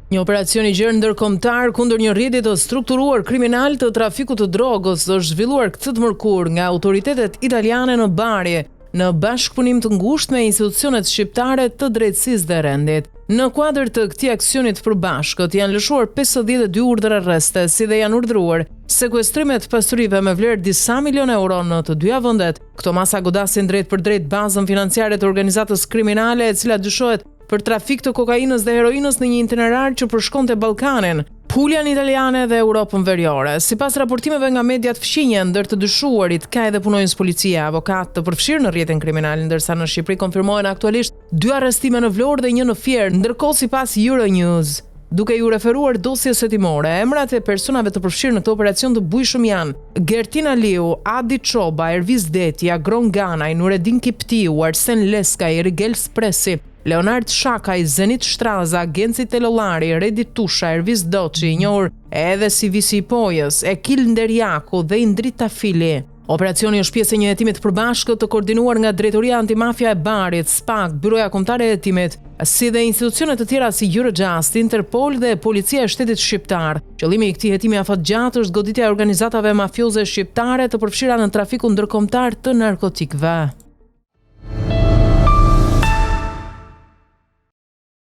Një operacion i gjerë ndërkombëtar kundër një rrjeti të strukturuar kriminal të trafikut të drogës është zhvilluar këtë të mërkur nga autoritetet italiane në Bari, në bashkëpunim të ngushtë me institucionet shqiptare të drejtësisë dhe rendit. Në kuadër të këtij aksionit përbashkët janë lëshuar 52 urdhra arreste, si dhe janë urdhëruar sekuestrimet pasurive me vlerë disa milion euro në të dyja vendet. Këto masa godasin drejt për drejt bazën financiare të organizatës kriminale, e cila dyshohet për trafik të kokainës dhe heroinës në një itinerar që përshkonte Ballkanin, Puljan italiane dhe Europën veriore. Sipas raportimeve nga mediat fqinje, ndër të dyshuarit ka edhe punonjës policie, avokat të përfshirë në rrjetin kriminal, ndërsa në Shqipëri konfirmohen aktualisht 2 arrestime në Vlorë dhe 1 në Fier, ndërkohë sipas Euronews, duke ju referuar dosjes hetimore. Emrat e personave të përfshirë në këtë operacion të bujshëm janë Gertina Liu, Adi Çoba, Erviz Deti, Agron Ganaj, Nureddin Kiptiu, Arsen Leskaj, Rigel Spresi, Leonard Shakaj, Zenit Shtraza, Genci Telollari, Redi Tusha, Erviz Doçi, i njohur edhe si Visi i Pojës, Ekil Nderjaku dhe Indrit Tafili. Operacioni është pjesë e një hetimi të përbashkët të koordinuar nga Drejtoria Antimafia e Barit, SPAK, Byroja Kombëtare e Hetimit, si dhe institucione të tjera si Eurojust, Interpol dhe Policia e Shtetit Shqiptar. Qëllimi i këtij hetimi afatgjatë është goditja e organizatave mafioze shqiptare të përfshira në trafikun ndërkombëtar të narkotikëve.